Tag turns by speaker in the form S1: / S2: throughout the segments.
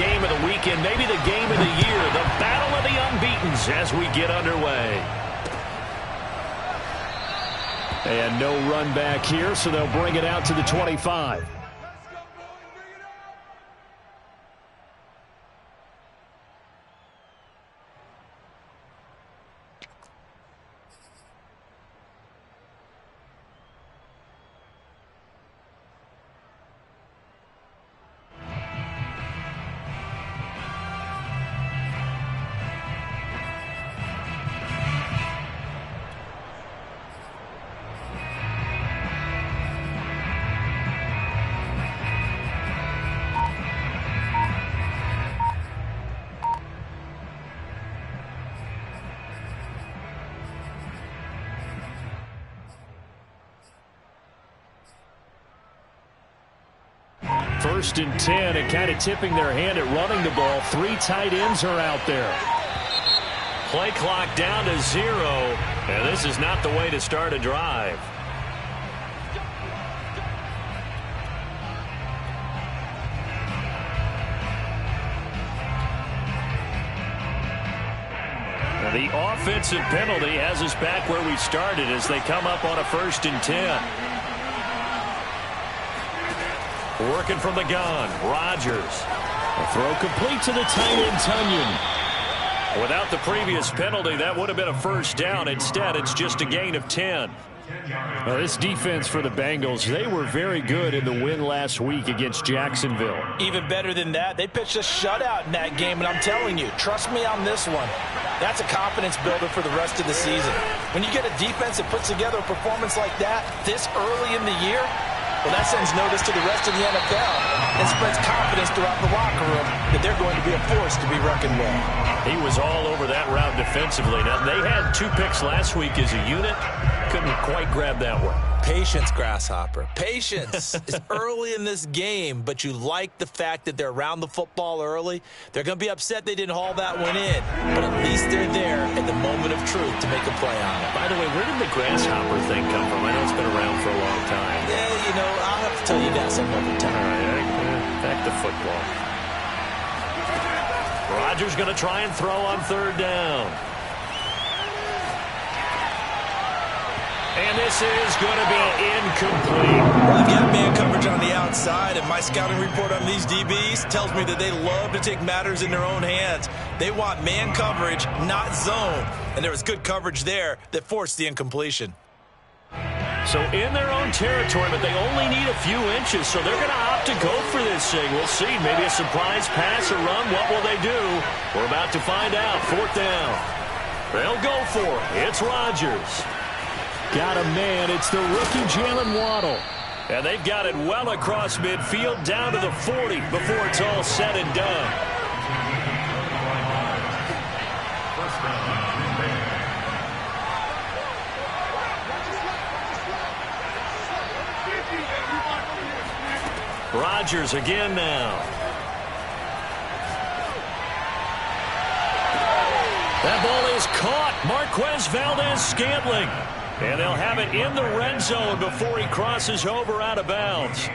S1: game of the weekend, maybe the game of the year, the battle of the unbeatens as we get underway. And no run back here, so they'll bring it out to the 25. First and 10, and kind of tipping their hand at running the ball. 3 tight ends are out there. Play clock down to 0, and this is not the way to start a drive. Now the offensive penalty has us back where we started as they come up on a first and 10. Working from the gun, Rodgers. A throw complete to the tight end, Tunyon. Without the previous penalty, that would have been a first down. Instead, it's just a gain of 10. Well, this defense for the Bengals, they were very good in the win last week against Jacksonville.
S2: Even better than that, they pitched a shutout in that game, and I'm telling you, trust me on this one. That's a confidence builder for the rest of the season. When you get a defense that puts together a performance like that this early in the year, well, that sends notice to the rest of the NFL and spreads confidence throughout the locker room that they're going to be a force to be reckoned with.
S1: He was all over that route defensively. Now, they had 2 picks last week as a unit. Couldn't quite grab that one.
S2: Patience, Grasshopper. Patience. It's early in this game, but you like the fact that they're around the football early. They're going to be upset they didn't haul that one in, but at least they're there at the moment of truth to make a play on it.
S1: By the way, where did the Grasshopper thing come from? I know it's been around for a long time.
S2: Yeah, you know, I'll have to tell you that some other time.
S1: All right, back to football. Rodgers going to try and throw on 3rd down. And this is going to be incomplete.
S2: Well, I've got man coverage on the outside, and my scouting report on these DBs tells me that they love to take matters in their own hands. They want man coverage, not zone. And there was good coverage there that forced the incompletion.
S1: So in their own territory, but they only need a few inches, so they're going to opt to go for this thing. We'll see. Maybe a surprise pass or run. What will they do? We're about to find out. 4th down. They'll go for it. It's Rodgers. Got a man. It's the rookie Jalen Waddle. And they've got it well across midfield down to the 40 before it's all said and done. Rodgers again now. That ball is caught. Marquez Valdez-Scantling. And they'll have it in the red zone before he crosses over out of bounds.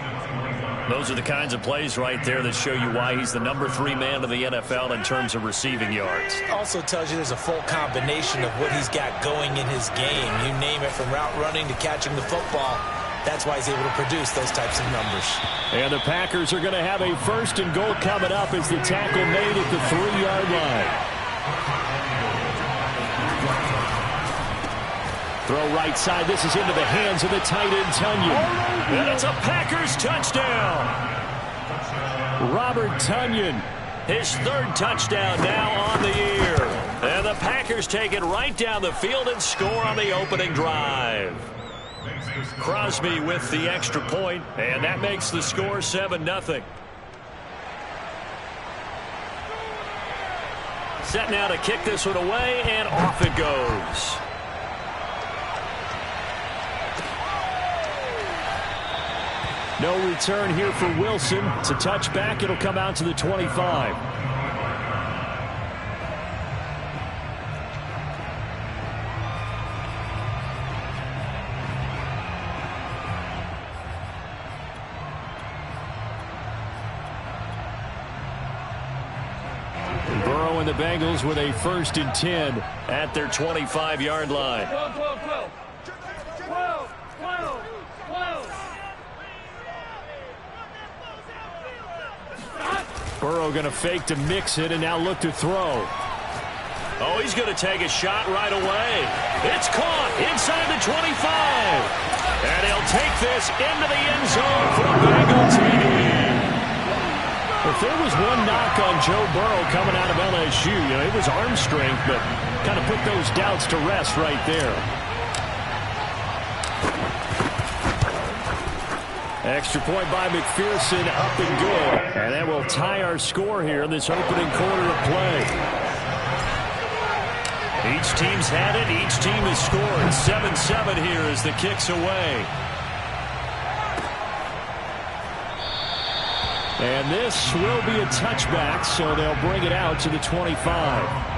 S1: Those are the kinds of plays right there that show you why he's the number 3 man of the NFL in terms of receiving yards.
S2: Also tells you there's a full combination of what he's got going in his game. You name it, from route running to catching the football. That's why he's able to produce those types of numbers. And the Packers are going to have a 1st and goal coming up as the tackle made at the 3-yard line. Throw right side. This is into the hands of the tight end, Tunyon. And it's a Packers touchdown. Robert Tunyon, his 3rd touchdown now on the year. And the Packers take it right down the field and score on the opening drive. Crosby with the extra point, and that makes the score 7-0. Set now to kick this one away, and off it goes. No return here for Wilson. It's a touchback. It'll come out to the 25.
S1: Burrow and the Bengals with a 1st and 10 at their 25-yard line. Burrow going to fake to mix it and now look to throw. Oh, he's going to take a shot right away. It's caught inside the 25. And he'll take this into the end zone for a Bengal TD. If there was one knock on Joe Burrow coming out of LSU, it was arm strength, but kind of put those doubts to rest right there. Extra point by McPherson, up and good. And that will tie our score here in this opening quarter of play. Each team's had it. Each team has scored. 7-7 here as the kick's away. And this will be a touchback, so they'll bring it out to the 25.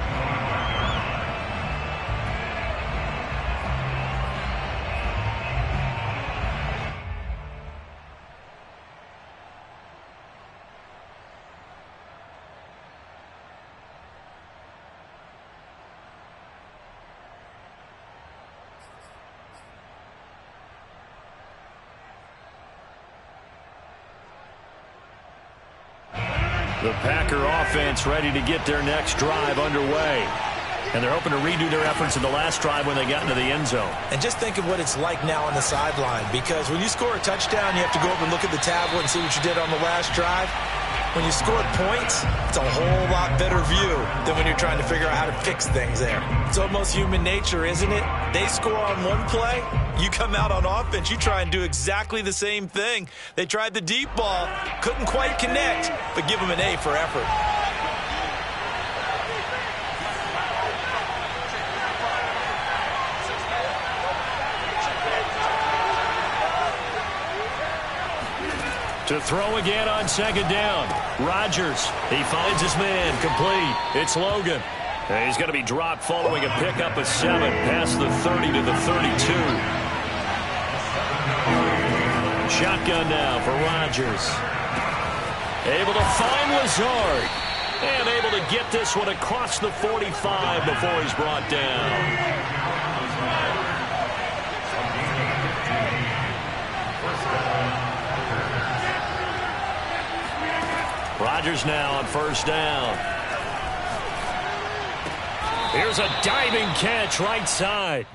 S1: The Packer offense ready to get their next drive underway. And they're hoping to redo their efforts in the last drive when they got into the end zone. And just think of what it's like now on the sideline, because when you score a touchdown, you have to go up and look at the tablet and see what you did on the last drive. When you score points, it's a whole lot better view than when you're trying to figure out how to fix things there. It's almost human nature, isn't it? They score on one play, you come out on offense, you try and do exactly the same thing. They tried the deep ball, couldn't quite connect, but give them an A for effort. To throw again on 2nd down. Rodgers, he finds his man, complete. It's Logan. And he's going to be dropped following a pickup of 7 past the 30 to the 32. Shotgun now for Rodgers. Able to find Lazard. And able to get this one across the 45 before he's brought down. Rodgers now on 1st down. Here's a diving catch right side.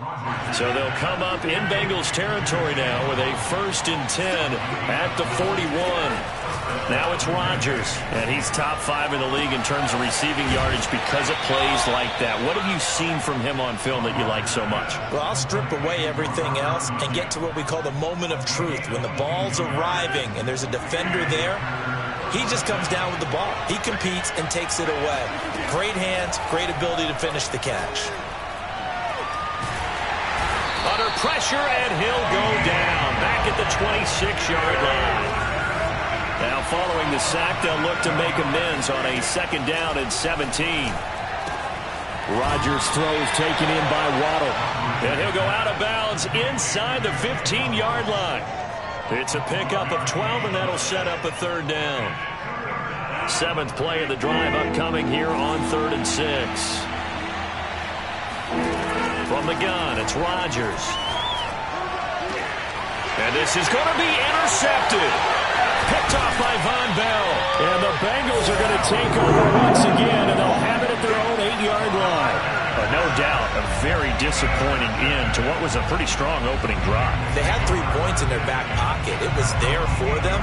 S1: So they'll come up in Bengals territory now with a 1st and 10 at the 41. Now it's Rodgers, and he's top 5 in the league in terms of receiving yardage because of plays like that. What have you seen from him on film that you like so much? Well, I'll strip away everything else and get to what we call the moment of truth. When the ball's arriving and there's a defender there, he just comes down with the ball. He competes and takes it away. Great hands, great ability to finish the catch. Under pressure, and he'll go down. Back at the 26-yard line. Now following the sack, they'll look to make amends on a 2nd down and 17. Rodgers throws taken in by Waddle. And he'll go out of bounds inside the 15-yard line. It's a pickup of 12, and that'll set up a 3rd down. 7th play of the drive upcoming here on 3rd and 6. From the gun, it's Rodgers. And this is going to be intercepted. Picked off by Von Bell. And the Bengals are going to take over once again, and they'll have it at their own 8-yard line. No doubt, a very disappointing end to what was a pretty strong opening drive. They had 3 points in their back pocket. It was there for them.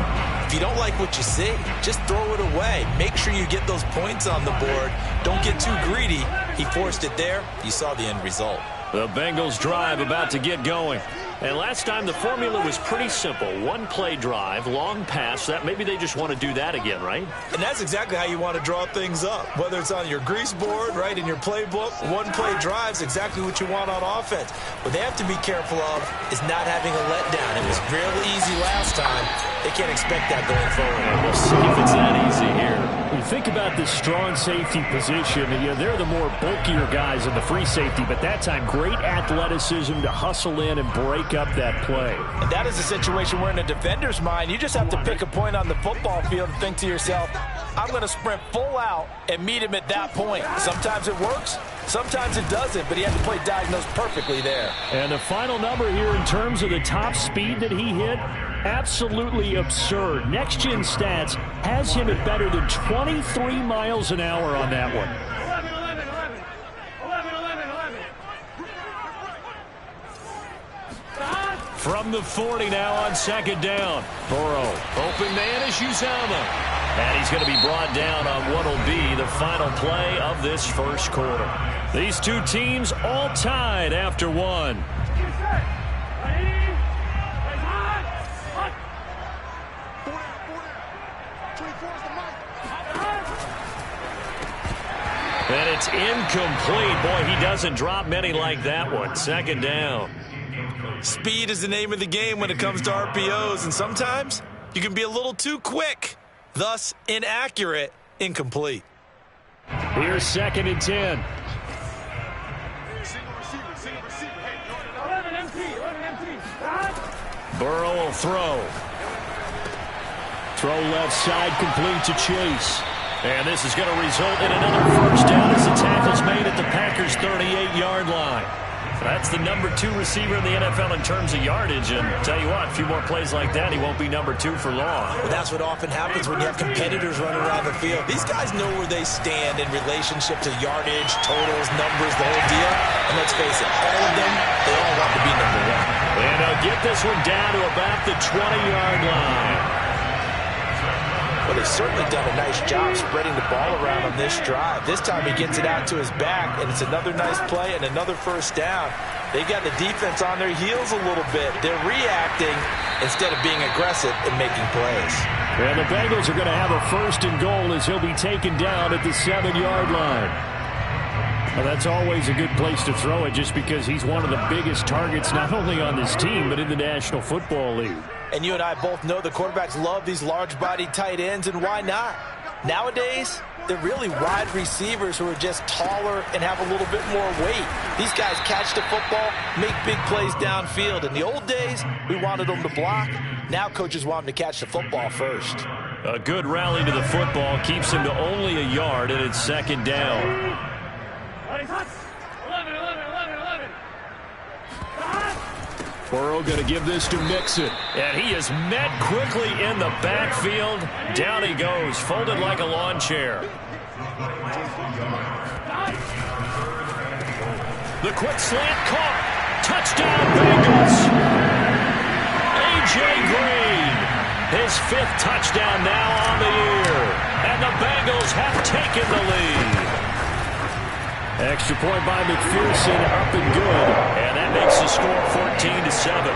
S1: If you don't like what you see, just throw it away. Make sure you get those points on the board. Don't get too greedy. He forced it there. You saw the end result. The Bengals drive about to get going. And last time the formula was pretty simple. 1-play drive, long pass. That maybe they just want to do that again, right? And that's exactly how you want to draw things up. Whether it's on your grease board, right, in your playbook, 1-play drive is exactly what you want on offense. What they have to be careful of is not having a letdown. It was real easy last time. They can't expect that going forward. We'll see if it's that easy here. When you think about this strong safety position, they're the more bulkier guys in the free safety, but that time great athleticism to hustle in and break break up that play.
S2: And that is a situation where in a defender's mind, you just have to pick a point on the football field and think to yourself, I'm going to sprint full out and meet him at that point. Sometimes it works, sometimes it doesn't, but he had to play diagnose perfectly there.
S1: And the final number here in terms of the top speed that he hit, absolutely absurd. Next Gen Stats has him at better than 23 miles an hour on that one. From the 40 now on second down. Burrow. Open man is Uzomah. And he's going to be brought down on what will be the final play of this first quarter. These two teams all tied after one. And it's incomplete. Boy, he doesn't drop many like that one. Second down.
S2: Speed is the name of the game when it comes to RPOs, and sometimes you can be a little too quick, thus inaccurate, incomplete.
S1: Here's second and 10. Burrow will throw. Throw left side, complete to Chase. And this is going to result in another first down as the tackle's made at the Packers' 38-yard line. That's the number 2 receiver in the NFL in terms of yardage. And tell you what, a few more plays like that, he won't be number 2 for long.
S2: Well, that's what often happens when you have competitors running around the field. These guys know where they stand in relationship to yardage, totals, numbers, the whole deal. And let's face it, all of them, they all want to be number 1.
S1: And they'll get this one down to about the 20-yard line.
S2: Well, they've certainly done a nice job spreading the ball around on this drive. This time he gets it out to his back, and it's another nice play and another first down. They got the defense on their heels a little bit. They're reacting instead of being aggressive and making plays.
S1: And the Bengals are going to have a first and goal as he'll be taken down at the 7-yard line. Well, that's always a good place to throw it just because he's one of the biggest targets not only on this team but in the National Football League.
S2: And you and I both know the quarterbacks love these large-bodied tight ends, and why not? Nowadays, they're really wide receivers who are just taller and have a little bit more weight. These guys catch the football, make big plays downfield. In the old days, we wanted them to block. Now coaches want them to catch the football first.
S1: A good rally to the football keeps him to only a yard, and it's second down. Burrow going to give this to Mixon. And he is met quickly in the backfield. Down he goes, folded like a lawn chair. The quick slant caught. Touchdown Bengals. A.J. Green. His 5th touchdown now on the year. And the Bengals have taken the lead. Extra point by McPherson, up and good. And that makes the score 14-7.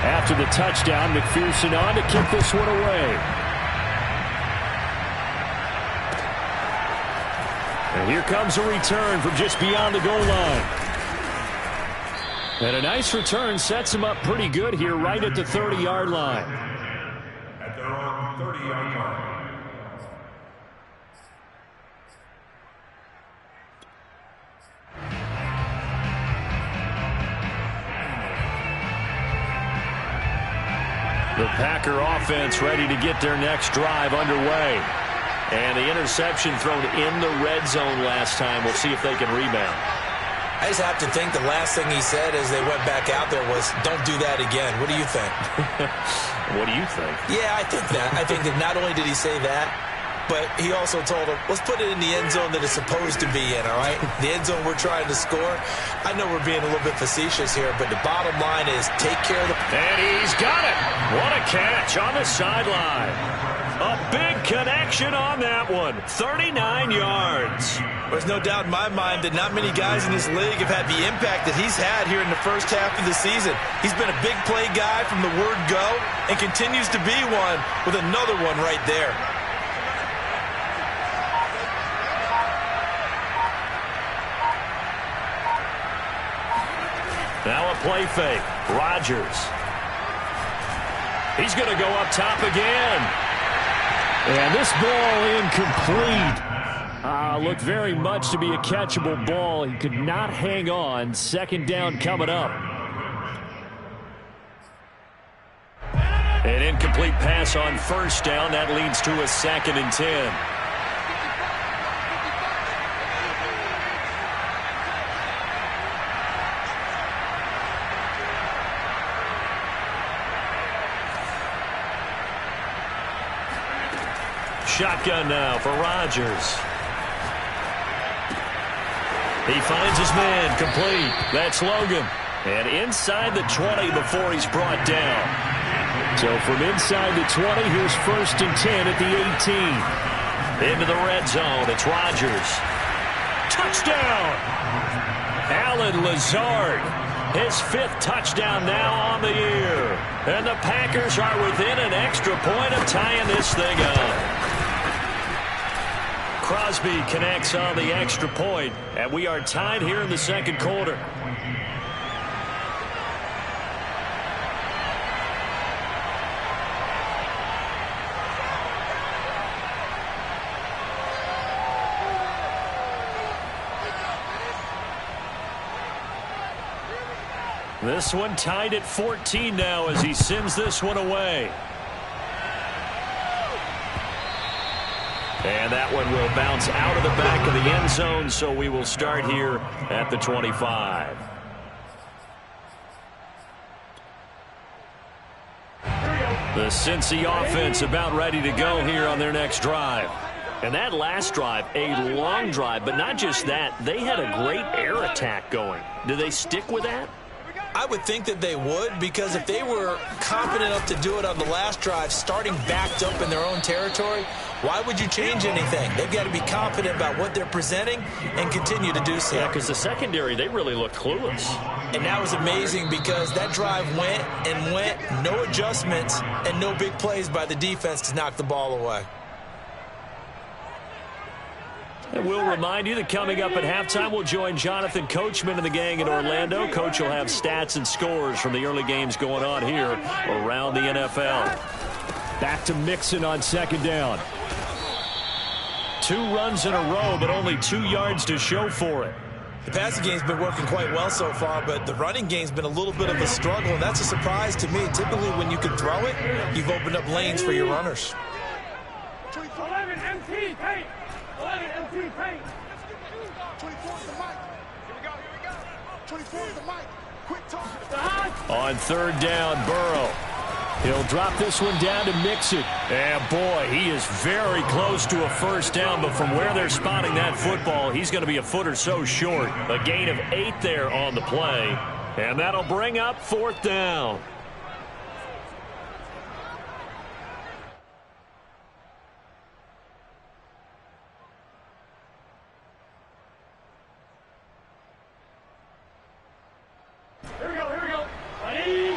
S1: After the touchdown, McPherson on to kick this one away. And here comes a return from just beyond the goal line. And a nice return sets him up pretty good here right at the 30-yard line. The Packer offense ready to get their next drive underway. And the interception thrown in the red zone last time. We'll see if they can rebound.
S2: I just have to think the last thing he said as they went back out there was, don't do that again. What do you think?
S1: What do you think?
S2: Yeah, I think that. I think that not only did he say that, but he also told him, let's put it in the end zone that it's supposed to be in, all right? The end zone we're trying to score. I know we're being a little bit facetious here, but the bottom line is take care of the...
S1: And he's got it. What a catch on the sideline. A big connection on that one. 39 yards.
S2: There's no doubt in my mind that not many guys in this league have had the impact that he's had here in the first half of the season. He's been a big play guy from the word go and continues to be one with another one right there.
S1: Now a play fake. Rodgers. He's going to go up top again. And this ball incomplete. Looked very much to be a catchable ball. He could not hang on. Second down coming up. An incomplete pass on first down. That leads to a 2nd and 10. Shotgun now for Rodgers. He finds his man, complete. That's Logan. And inside the 20 before he's brought down. So from inside the 20, here's 1st and 10 at the 18. Into the red zone, it's Rodgers. Touchdown! Allen Lazard. His 5th touchdown now on the year. And the Packers are within an extra point of tying this thing up. Crosby connects on the extra point, and we are tied here in the 2nd quarter. This one tied at 14 now as he sends this one away. And that one will bounce out of the back of the end zone, so we will start here at the 25. The Cincy offense about ready to go here on their next drive. And that last drive, a long drive, but not just that. They had a great air attack going. Do they stick with that?
S2: I would think that they would, because if they were confident enough to do it on the last drive, starting backed up in their own territory, why would you change anything? They've got to be confident about what they're presenting and continue to do so.
S1: Yeah, because the secondary, they really looked clueless.
S2: And that was amazing because that drive went and went, no adjustments, and no big plays by the defense to knock the ball away.
S1: And we'll remind you that coming up at halftime, we'll join Jonathan Coachman and the gang in Orlando. Coach will have stats and scores from the early games going on here around the NFL. Back to Mixon on 2nd down. 2 runs in a row, but only 2 yards to show for it.
S2: The passing game's been working quite well so far, but the running game's been a little bit of a struggle, and that's a surprise to me. Typically, when you can throw it, you've opened up lanes for your runners.
S3: 11 MT paint. 11 MT paint.
S4: 24 is the mic. Here we go. 24 is the mic. Quit talking.
S1: On 3rd down, Burrow. He'll drop this one down to Mixon. And boy, he is very close to a 1st down, but from where they're spotting that football, he's going to be a foot or so short. A gain of 8 there on the play. And that'll bring up 4th down.
S3: Here we go. Ready?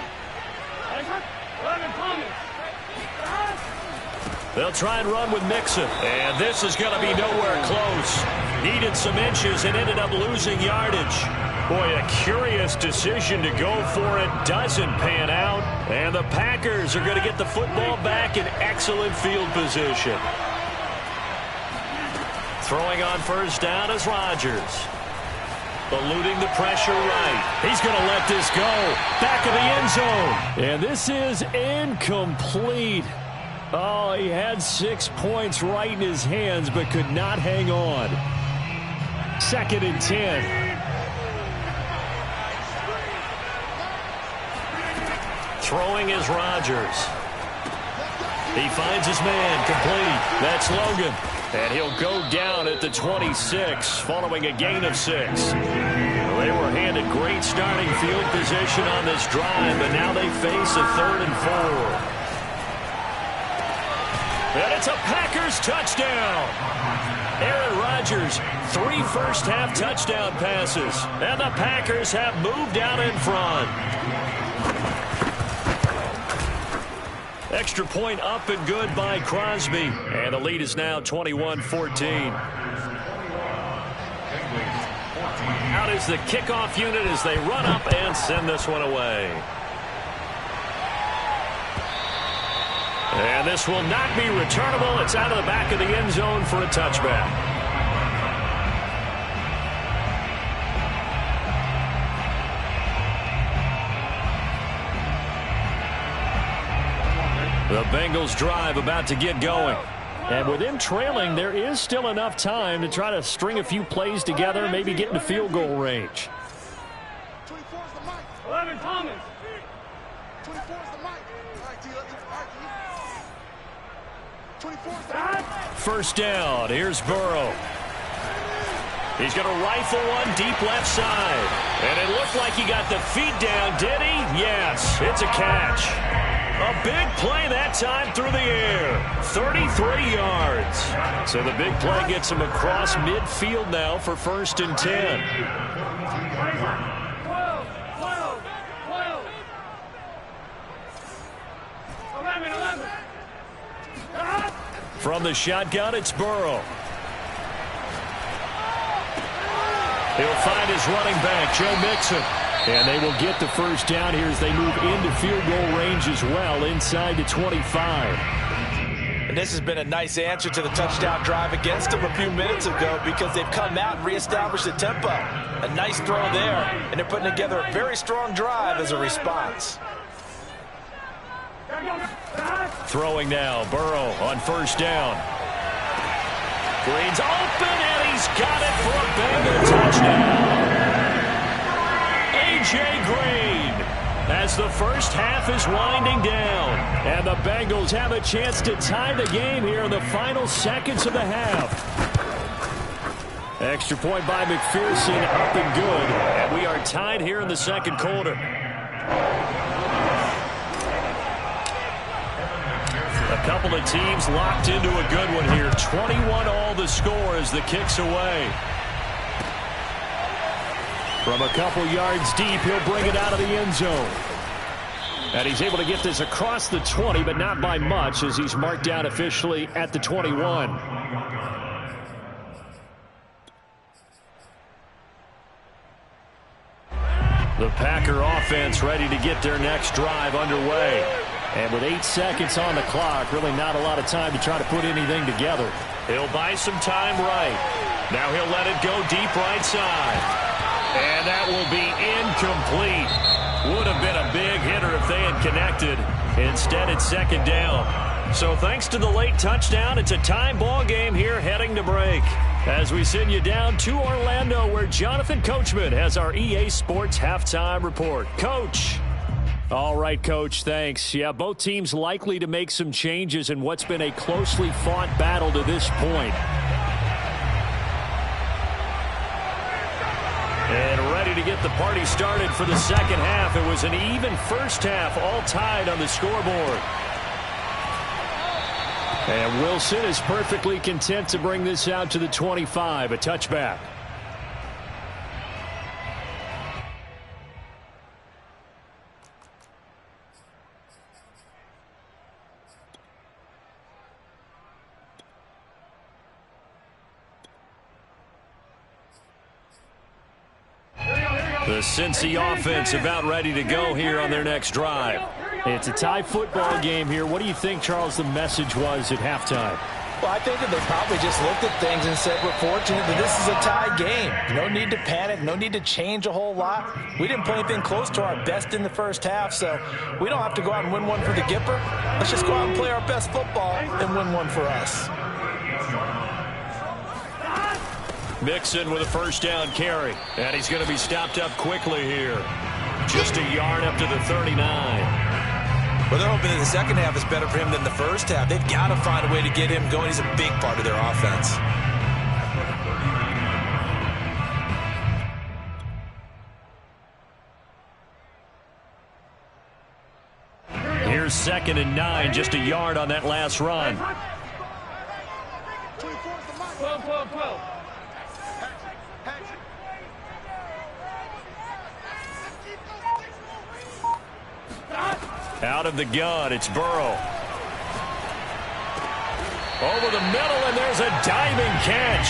S1: They'll try and run with Mixon. And this is going to be nowhere close. Needed some inches and ended up losing yardage. Boy, a curious decision to go for it. Doesn't pan out. And the Packers are going to get the football back in excellent field position. Throwing on 1st down is Rodgers. Eluding the pressure right. He's going to let this go. Back of the end zone. And this is incomplete. Oh, he had 6 points right in his hands, but could not hang on. 2nd and 10. Throwing is Rodgers. He finds his man, complete. That's Logan. And he'll go down at the 26 following a gain of 6. Well, they were handed great starting field position on this drive, but now they face a 3rd and 4. And it's a Packers touchdown. Aaron Rodgers, 3 first-half touchdown passes. And the Packers have moved out in front. Extra point up and good by Crosby. And the lead is now 21-14. Out is the kickoff unit as they run up and send this one away. And this will not be returnable. It's out of the back of the end zone for a touchback. The Bengals drive about to get going. And with them trailing, there is still enough time to try to string a few plays together, maybe get into field goal range.
S4: 24 is the mic.
S3: 11 Thomas.
S4: 24 is the mic. All right, D. 24 is the mic.
S1: First down. Here's Burrow. He's going to rifle one deep left side. And it looked like he got the feet down, did he? Yes, it's a catch. A big play that time through the air. 33 yards. So the big play gets him across midfield now for 1st and 10.
S3: 12, 12, 12. 11.
S1: From the shotgun, it's Burrow. He'll find his running back, Joe Mixon. And they will get the first down here as they move into field goal range as well, inside the 25.
S2: And this has been a nice answer to the touchdown drive against them a few minutes ago because they've come out and reestablished the tempo. A nice throw there, and they're putting together a very strong drive as a response.
S1: Throwing now, Burrow on first down. Green's open, and he's got it for a Bengal touchdown. A.J. Green as the first half is winding down. And the Bengals have a chance to tie the game here in the final seconds of the half. Extra point by McPherson, up and good. And we are tied here in the second quarter. A couple of teams locked into a good one here. 21-all the score as the kick's away. From a couple yards deep, he'll bring it out of the end zone. And he's able to get this across the 20, but not by much as he's marked down officially at the 21. The Packer offense ready to get their next drive underway. And with 8 seconds on the clock, really not a lot of time to try to put anything together. He'll buy some time right. Now he'll let it go deep right side. And that will be incomplete. Would have been a big hitter if they had connected. Instead, it's second down. So thanks to the late touchdown, it's a tie ball game here heading to break. As we send you down to Orlando, where Jonathan Coachman has our EA Sports halftime report. Coach. All right, Coach, thanks. Yeah, both teams likely to make some changes in what's been a closely fought battle to this point. And ready to get the party started for the second half. It was an even first half, all tied on the scoreboard. And Wilson is perfectly content to bring this out to the 25, a touchback. The Cincy offense about ready to go here on their next drive. It's a tie football game here. What do you think, Charles, the message was at halftime?
S2: Well, I think that they probably just looked at things and said, we're fortunate that this is a tie game. No need to panic. No need to change a whole lot. We didn't play anything close to our best in the first half, so we don't have to go out and win one for the Gipper. Let's just go out and play our best football and win one for us.
S1: Mixon with a first down carry. And he's going to be stopped up quickly here. Just a yard up to the 39.
S2: Well, they're hoping that the second half is better for him than the first half. They've got to find a way to get him going. He's a big part of their offense.
S1: Here's 2nd and 9, just a yard on that last run.
S3: 12.
S1: Out of the gun, it's Burrow. Over the middle, and there's a diving catch.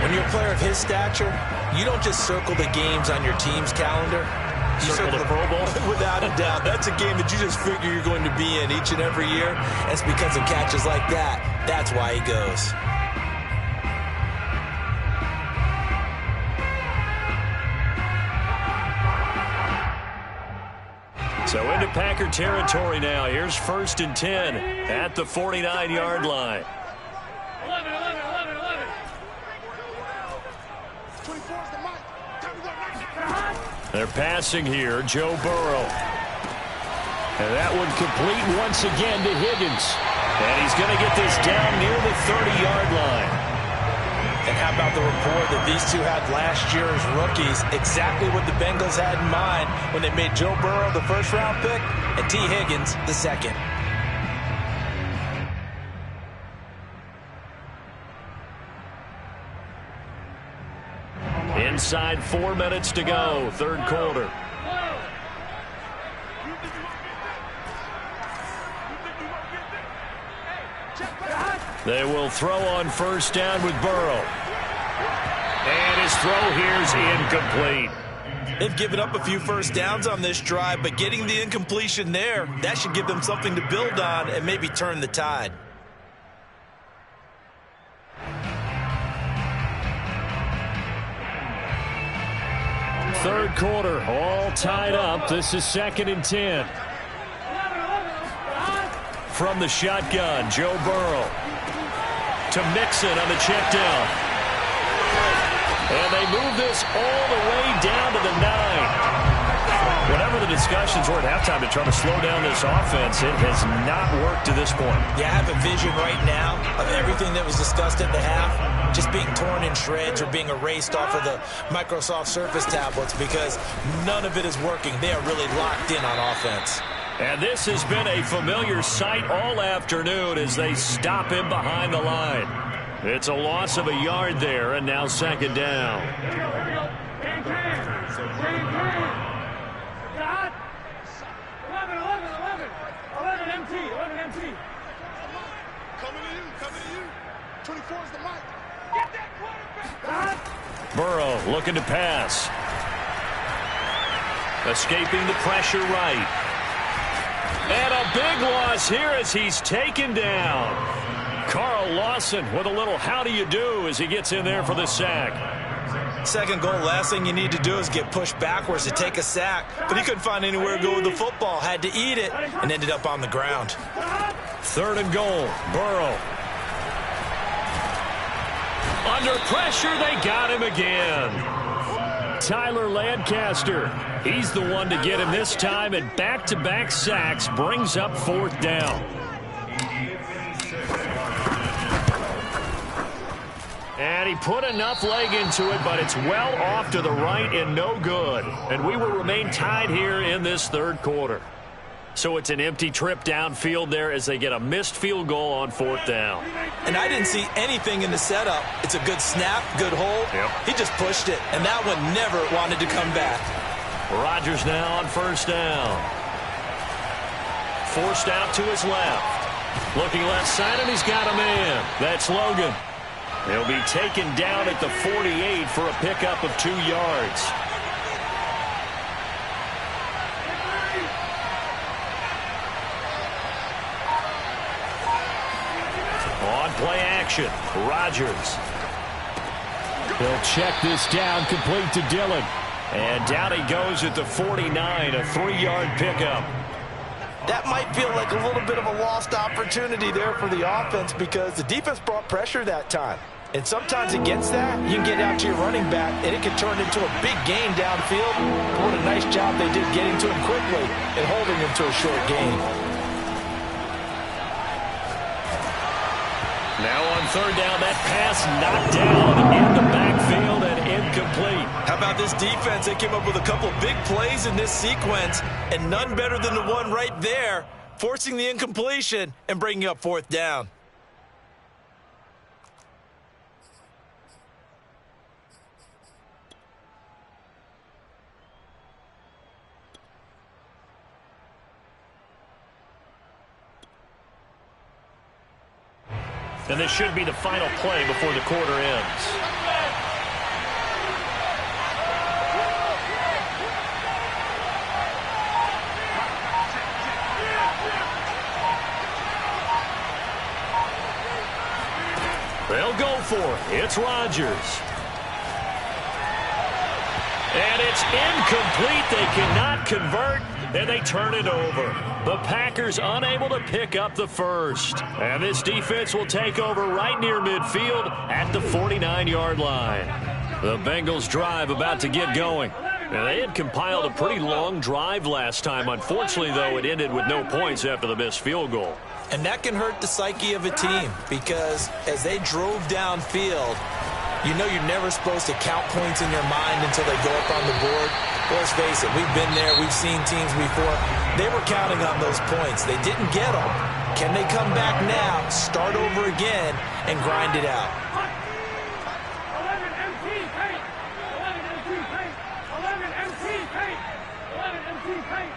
S2: When you're a player of his stature, you don't just circle the games on your team's calendar. You
S1: Circle the Pro Bowl?
S2: Without a doubt. That's a game that you just figure you're going to be in each and every year. And it's because of catches like that. That's why he goes.
S1: So into Packer territory now. Here's 1st and 10 at the 49-yard line.
S3: 11, 11, 11, 11.
S4: 24 is the mic. Time to go.
S1: They're passing here. Joe Burrow. And that one complete once again to Higgins. And he's going to get this down near the 30-yard line.
S2: And how about the rapport that these two had last year as rookies? Exactly what the Bengals had in mind when they made Joe Burrow the first-round pick and T. Higgins the second.
S1: Inside 4 minutes to go, third quarter. They will throw on first down with Burrow. And his throw here's incomplete.
S2: They've given up a few first downs on this drive, but getting the incompletion there, that should give them something to build on and maybe turn the tide.
S1: Third quarter, all tied up. This is 2nd and 10. From the shotgun, Joe Burrow to Mixon on the check down. And they move this all the way down to the 9. Whatever the discussions were at halftime to try to slow down this offense, it has not worked to this point.
S2: Yeah, I have a vision right now of everything that was discussed at the half just being torn in shreds or being erased off of the Microsoft Surface tablets because none of it is working. They are really locked in on offense.
S1: And this has been a familiar sight all afternoon as they stop him behind the line. It's a loss of a yard there, and now 2nd down.
S3: Here we go. Game plan. Game plan. God. 11, 11, 11. 11 MT. 11 MT.
S4: Coming to you. Coming to you. 24 is the mic. Get that quarterback.
S3: God.
S1: Burrow looking to pass. Escaping the pressure right. And a big loss here as he's taken down. Carl Lawson with a little how do you do as he gets in there for the sack.
S2: Second goal, last thing you need to do is get pushed backwards to take a sack. But he couldn't find anywhere to go with the football. Had to eat it and ended up on the ground.
S1: 3rd and goal, Burrow. Under pressure, they got him again. Tyler Lancaster, he's the one to get him this time, and back-to-back sacks brings up 4th down. And he put enough leg into it, but it's well off to the right and no good. And we will remain tied here in this third quarter. So it's an empty trip downfield there as they get a missed field goal on 4th down.
S2: And I didn't see anything in the setup. It's a good snap, good hold.
S1: Yep.
S2: He just pushed it, and that one never wanted to come back.
S1: Rodgers now on first down. Forced out to his left. Looking left side, and he's got a man. That's Logan. He'll be taken down at the 48 for a pickup of 2 yards. On play action, Rodgers. He'll check this down, complete to Dillon. And down he goes at the 49, a 3-yard pickup.
S2: That might feel like a little bit of a lost opportunity there for the offense because the defense brought pressure that time. And sometimes against that, you can get out to your running back, and it can turn into a big gain downfield. But what a nice job they did getting to him quickly and holding him to a short gain.
S1: Now on 3rd down, that pass knocked down in the backfield and incomplete.
S2: How about this defense? They came up with a couple big plays in this sequence, and none better than the one right there, forcing the incompletion and bringing up 4th down.
S1: And this should be the final play before the quarter ends. They'll go for it. It's Rodgers. And it's incomplete. They cannot convert, and they turn it over. The Packers unable to pick up the first. And this defense will take over right near midfield at the 49-yard line. The Bengals drive about to get going. Now, they had compiled a pretty long drive last time. Unfortunately, though, it ended with no points after the missed field goal.
S2: And that can hurt the psyche of a team because as they drove downfield, you know you're never supposed to count points in your mind until they go up on the board. Well, let's face it, we've been there. We've seen teams before. They were counting on those points. They didn't get them. Can they come back now, start over again, and grind it out?
S3: 11 MT paint. 11 MT paint. 11 MT paint. 11 MT paint.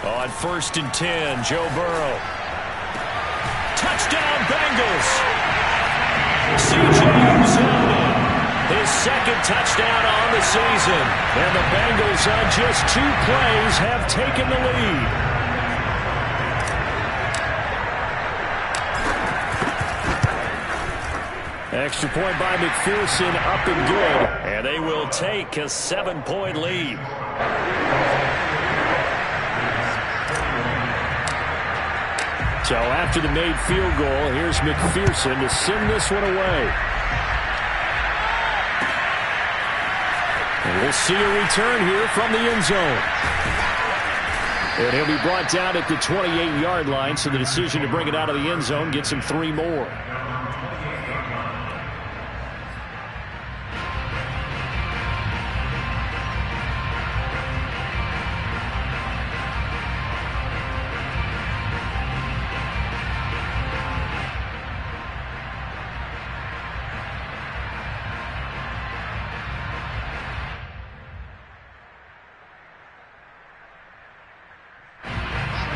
S1: On 1st and 10, Joe Burrow. Touchdown, Bengals. C.J. Uzomah, his second touchdown on the season. And the Bengals on just 2 plays have taken the lead. Extra point by McPherson, up and good. And they will take a 7-point lead. So after the made field goal, here's McPherson to send this one away. And we'll see a return here from the end zone. And he'll be brought down at the 28-yard line, so the decision to bring it out of the end zone gets him 3 more.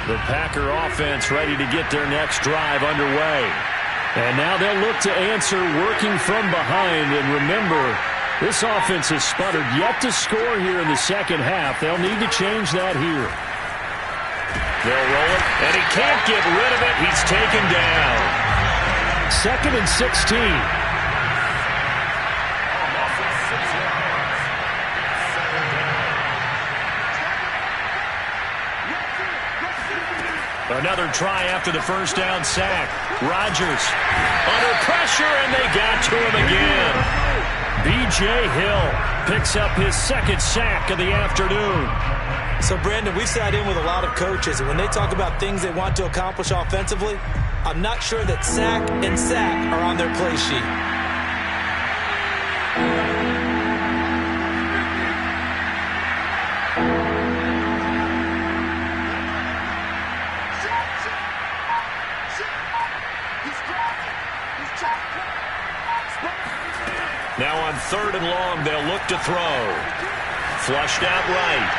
S1: The Packer offense ready to get their next drive underway. And now they'll look to answer working from behind. And remember, this offense has sputtered yet to score here in the second half. They'll need to change that here. They'll roll it, and he can't get rid of it. He's taken down. 2nd and 16. Another try after the first down sack. Rodgers under pressure, and they got to him again. B.J. Hill picks up his 2nd sack of the afternoon.
S2: So, Brandon, we've sat in with a lot of coaches, and when they talk about things they want to accomplish offensively, I'm not sure that sack and sack are on their play sheet.
S1: Now on 3rd and long, they'll look to throw. Flushed out right.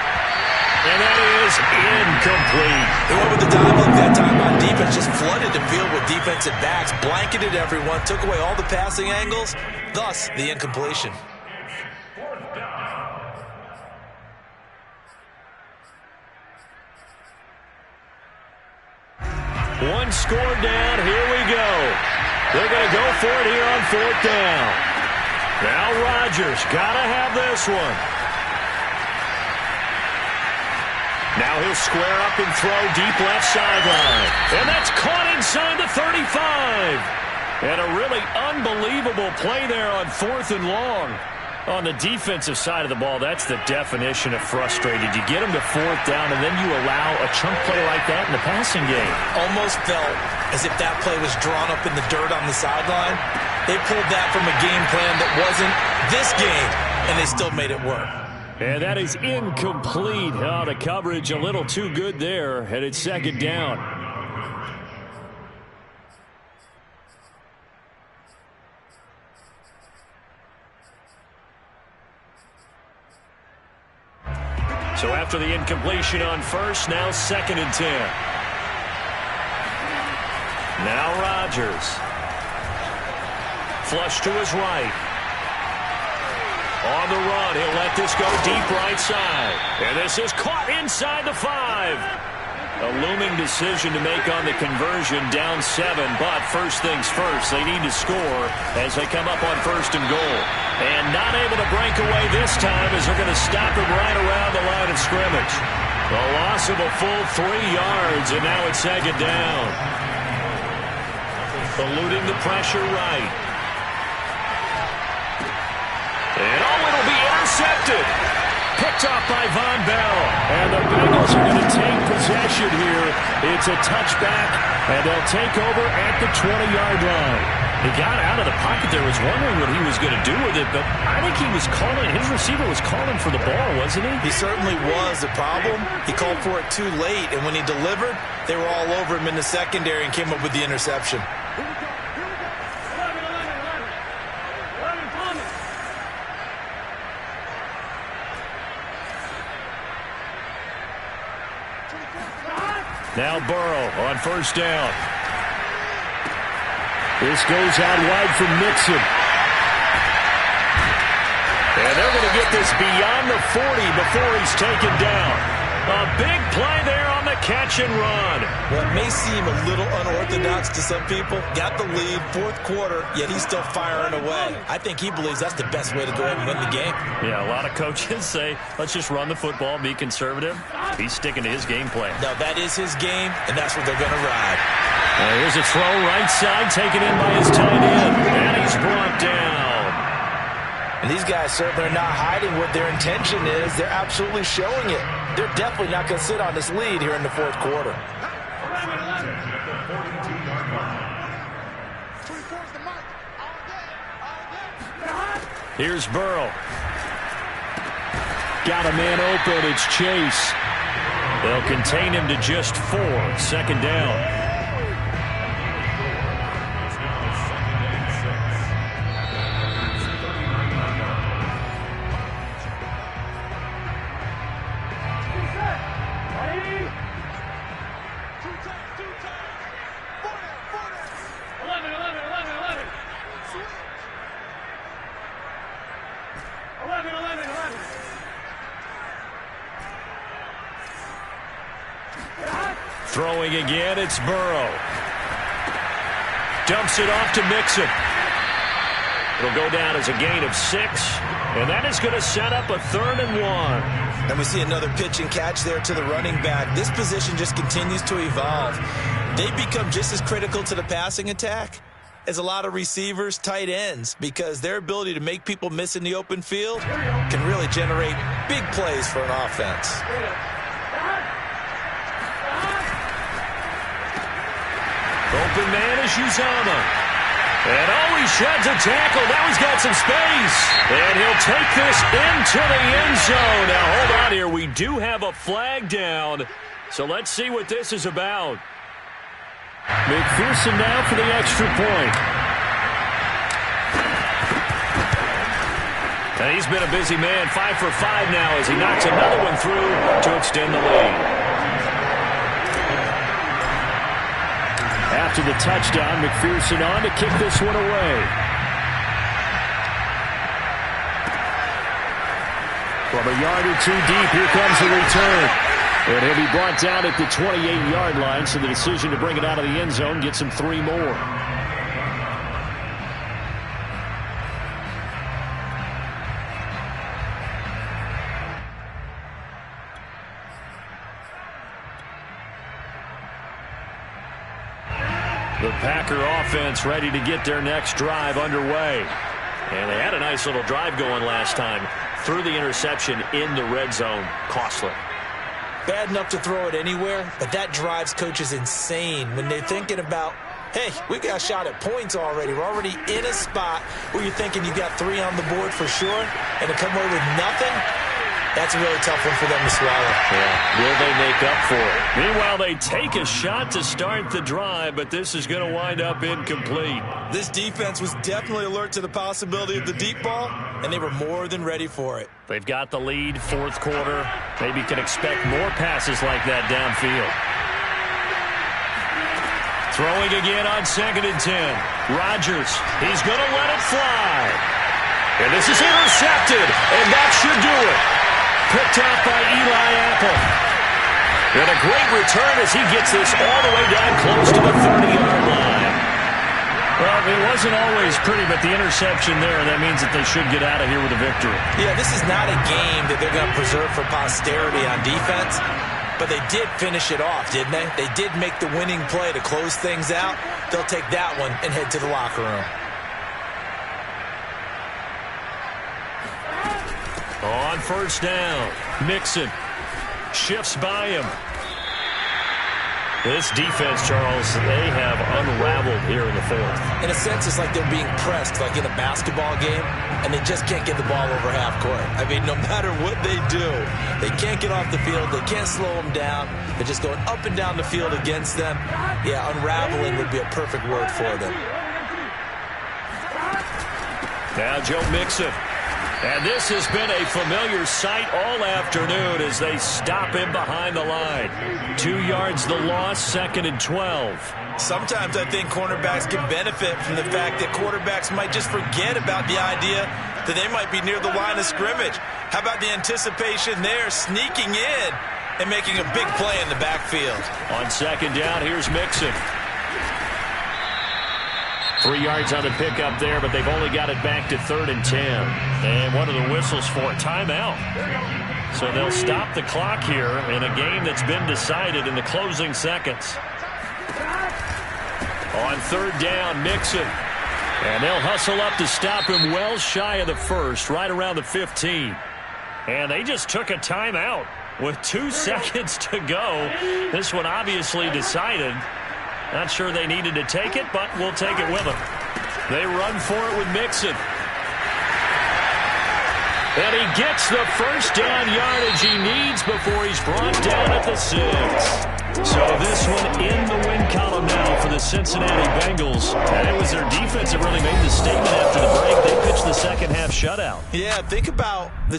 S1: And that is incomplete.
S2: They went with the dive look that time on defense. Just flooded the field with defensive backs. Blanketed everyone. Took away all the passing angles. Thus, the incompletion.
S1: One score down. Here we go. They're going to go for it here on 4th down. Now Rodgers got to have this one. Now he'll square up and throw deep left sideline. And that's caught inside the 35. And a really unbelievable play there on 4th and long. On the defensive side of the ball, that's the definition of frustrated. You get them to 4th down, and then you allow a chunk play like that in the passing game.
S2: Almost felt as if that play was drawn up in the dirt on the sideline. They pulled that from a game plan that wasn't this game, and they still made it work.
S1: And that is incomplete. Oh, the coverage a little too good there, and it's 2nd down. So after the incompletion on 1st, now 2nd and 10. Now Rodgers. Flush to his right. On the run, he'll let this go deep right side. And this is caught inside the 5. A looming decision to make on the conversion, down 7. But first things first, they need to score as they come up on 1st and goal. And not able to break away this time as they're going to stop him right around the line of scrimmage. A loss of a full 3 yards, and now it's 2nd down. Eluding the pressure right. And it'll be intercepted. Picked off by Von Bell. And the Bengals are going to take possession here. It's a touchback, and they'll take over at the 20-yard line. He got out of the pocket there, was wondering what he was going to do with it, but I think he was calling, his receiver was calling for the ball, wasn't he?
S2: He certainly was. The problem, he called for it too late, and when he delivered, they were all over him in the secondary and came up with the interception.
S1: Now Burrow on 1st down. This goes out wide from Mixon. And they're going to get this beyond the 40 before he's taken down. A big play there on the catch and run.
S2: Well, it may seem a little unorthodox to some people. Got the lead, 4th quarter, yet he's still firing away. I think he believes that's the best way to go ahead and win the game.
S1: Yeah, a lot of coaches say, let's just run the football, be conservative. He's sticking to his game plan.
S2: No, that is his game, and that's what they're going to ride.
S1: Here's a throw right side, taken in by his tight end. And he's brought down.
S2: And these guys certainly are not hiding what their intention is. They're absolutely showing it. They're definitely not going to sit on this lead here in the 4th quarter.
S1: Here's Burrow. Got a man open. It's Chase. They'll contain him to just 4. 2nd down. Throwing again, it's Burrow. Dumps it off to Mixon. It'll go down as a gain of 6, and that is going to set up a 3rd and 1.
S2: And we see another pitch and catch there to the running back. This position just continues to evolve. They become just as critical to the passing attack as a lot of receivers, tight ends, because their ability to make people miss in the open field can really generate big plays for an offense.
S1: Open man is Uzama. And he sheds a tackle. Now he's got some space. And he'll take this into the end zone. Now, hold on here. We do have a flag down. So let's see what this is about. McPherson now for the extra point. And he's been a busy man. 5 for 5 now as he knocks another one through to extend the lead. After the touchdown, McPherson on to kick this one away. From a yard or 2 deep, here comes the return. And he'll be brought down at the 28-yard line, so the decision to bring it out of the end zone gets him 3 more. The Packer offense ready to get their next drive underway. And they had a nice little drive going last time. Threw the interception in the red zone. Costly.
S2: Bad enough to throw it anywhere, but that drives coaches insane when they're thinking about, hey, we got a shot at points already. We're already in a spot where you're thinking you got 3 on the board for sure, and to come away with nothing, that's a really tough one for them to swallow.
S1: Yeah. Will they make up for it? Meanwhile, they take a shot to start the drive, but this is going to wind up incomplete.
S2: This defense was definitely alert to the possibility of the deep ball, and they were more than ready for it.
S1: They've got the lead, 4th quarter. Maybe can expect more passes like that downfield. Throwing again on 2nd and 10. Rodgers, he's going to let it fly. And this is intercepted, and that should do it. Picked out by Eli Apple. And a great return as he gets this all the way down close to the 30-yard line. Well, it wasn't always pretty, but the interception there, that means that they should get out of here with a victory.
S2: Yeah, this is not a game that they're going to preserve for posterity on defense, but they did finish it off, didn't they? They did make the winning play to close things out. They'll take that one and head to the locker room.
S1: On first down, Mixon shifts by him. This defense, Charles, they have unraveled here in the fourth.
S2: In a sense, it's like they're being pressed, like in a basketball game, and they just can't get the ball over half court. I mean, no matter what they do, they can't get off the field. They can't slow them down. They're just going up and down the field against them. Yeah, unraveling would be a perfect word for them.
S1: Now Joe Mixon. And this has been a familiar sight all afternoon as they stop him behind the line. 2 yards the loss, 2nd and 12.
S2: Sometimes I think cornerbacks can benefit from the fact that quarterbacks might just forget about the idea that they might be near the line of scrimmage. How about the anticipation there, sneaking in and making a big play in the backfield?
S1: On 2nd down, here's Mixon. 3 yards on the pickup there, but they've only got it back to 3rd and 10. And what are the whistles for? Timeout. So they'll stop the clock here in a game that's been decided in the closing seconds. On 3rd down, Mixon. And they'll hustle up to stop him well shy of the first, right around the 15. And they just took a timeout with 2 seconds to go. This one obviously decided. Not sure they needed to take it, but we'll take it with them. They run for it with Mixon. And he gets the first down yardage he needs before he's brought down at the 6. So this one in the win column now for the Cincinnati Bengals. And it was their defense that really made the statement after the break. They pitched the second half shutout.
S2: Yeah, think about the